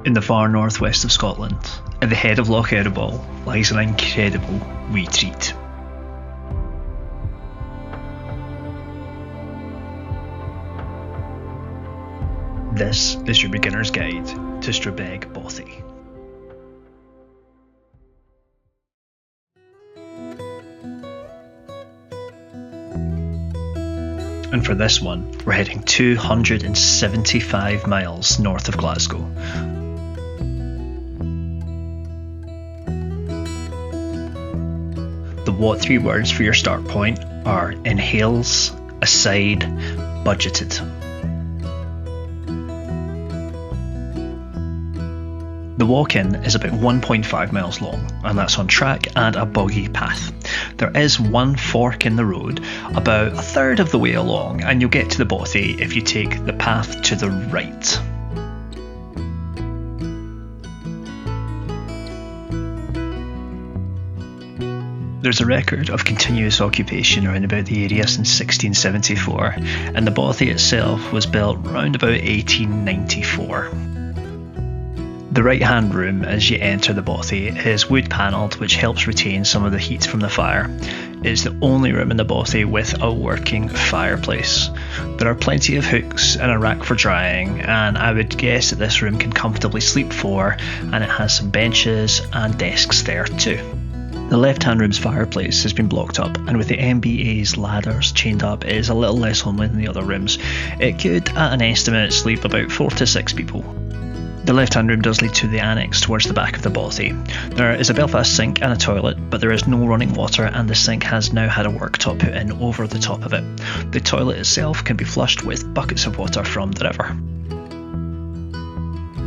In the far northwest of Scotland, at the head of Loch Eriboll, lies an incredible wee treat. This is your beginner's guide to Strabeg Bothy. And for this one, we're heading 275 miles north of Glasgow. The what three words for your start point are inhales, aside, budgeted. The walk-in is about 1.5 miles long, and that's on track and a boggy path. There is one fork in the road about a third of the way along, and you'll get to the Bothy if you take the path to the right. There's a record of continuous occupation around about the area since 1674, and the Bothy itself was built round about 1894. The right-hand room as you enter the Bothy is wood-panelled, which helps retain some of the heat from the fire. It's the only room in the Bothy with a working fireplace. There are plenty of hooks and a rack for drying, and I would guess that this room can comfortably sleep four, and it has some benches and desks there too. The left-hand room's fireplace has been blocked up, and with the MBA's ladders chained up, it is a little less homely than the other rooms. It could, at an estimate, sleep about 4 to 6 people. The left-hand room does lead to the annex towards the back of the Bothy. There is a Belfast sink and a toilet, but there is no running water, and the sink has now had a worktop put in over the top of it. The toilet itself can be flushed with buckets of water from the river.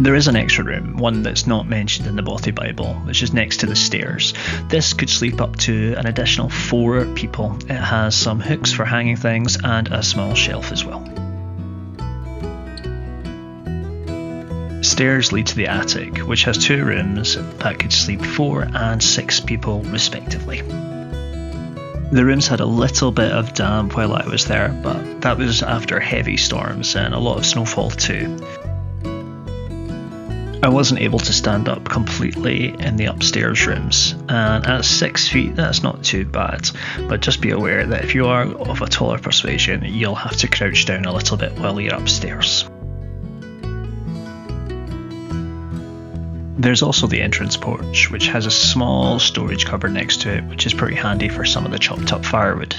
There is an extra room, one that's not mentioned in the Bothy Bible, which is next to the stairs. This could sleep up to an additional 4 people. It has some hooks for hanging things and a small shelf as well. Stairs lead to the attic, which has 2 rooms that could sleep 4 and 6 people respectively. The rooms had a little bit of damp while I was there, but that was after heavy storms and a lot of snowfall too. I wasn't able to stand up completely in the upstairs rooms, and at 6 feet that's not too bad, but just be aware that if you are of a taller persuasion, you'll have to crouch down a little bit while you're upstairs. There's also the entrance porch, which has a small storage cupboard next to it, which is pretty handy for some of the chopped up firewood.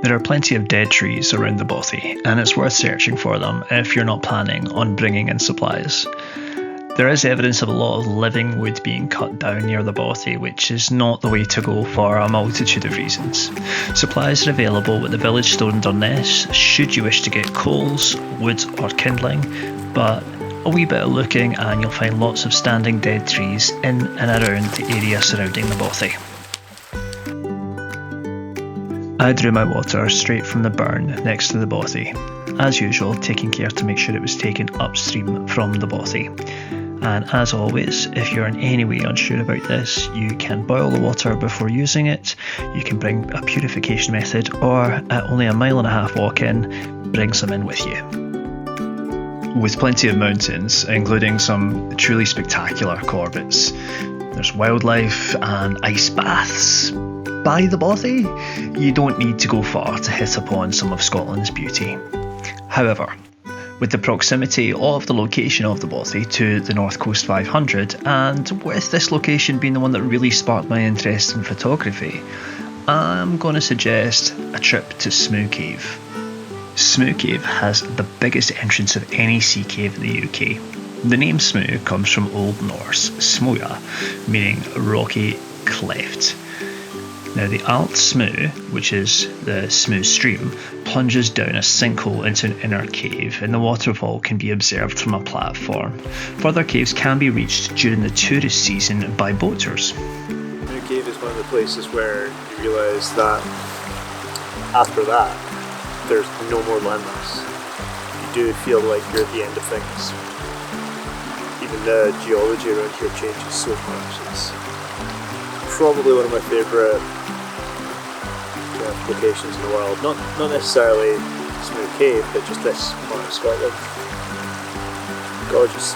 There are plenty of dead trees around the Bothy, and it's worth searching for them if you're not planning on bringing in supplies. There is evidence of a lot of living wood being cut down near the Bothy, which is not the way to go for a multitude of reasons. Supplies are available at the village store in Durness should you wish to get coals, wood or kindling, but a wee bit of looking and you'll find lots of standing dead trees in and around the area surrounding the Bothy. I drew my water straight from the burn next to the Bothy, as usual taking care to make sure it was taken upstream from the Bothy. And as always, if you're in any way unsure about this, you can boil the water before using it, you can bring a purification method, or at only a 1.5 mile walk in, bring some in with you. With plenty of mountains, including some truly spectacular corbett's, there's wildlife and ice baths by the Bothy. You don't need to go far to hit upon some of Scotland's beauty. However, with the proximity of the location of the Bothy to the North Coast 500, and with this location being the one that really sparked my interest in photography, I'm going to suggest a trip to Smoo Cave. Smoo Cave has the biggest entrance of any sea cave in the UK. The name Smoo comes from Old Norse smoja, meaning rocky cleft. Now the Alt Smoo, which is the Smoo stream, plunges down a sinkhole into an inner cave, and the waterfall can be observed from a platform. Further caves can be reached during the tourist season by boaters. Smoo Cave is one of the places where you realise that after that there's no more landmass. You do feel like you're at the end of things. Even the geology around here changes so much. It's probably one of my favourite locations in the world. Not necessarily Smooth Cave, but just this part of Scotland. Gorgeous.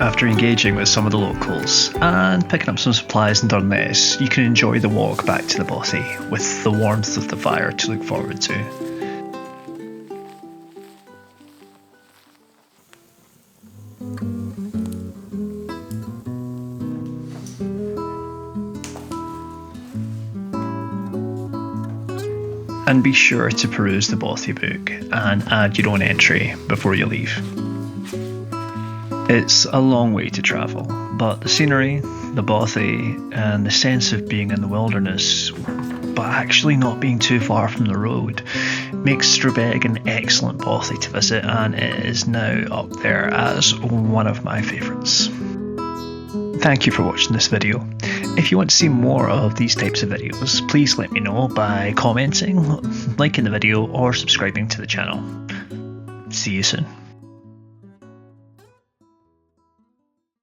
After engaging with some of the locals and picking up some supplies in Durness, you can enjoy the walk back to the Bothy with the warmth of the fire to look forward to. And be sure to peruse the Bothy book and add your own entry before you leave. It's a long way to travel, but the scenery, the Bothy, and the sense of being in the wilderness, but actually not being too far from the road, makes Strabeg an excellent Bothy to visit, and it is now up there as one of my favourites. Thank you for watching this video. If you want to see more of these types of videos, please let me know by commenting, liking the video, or subscribing to the channel. See you soon.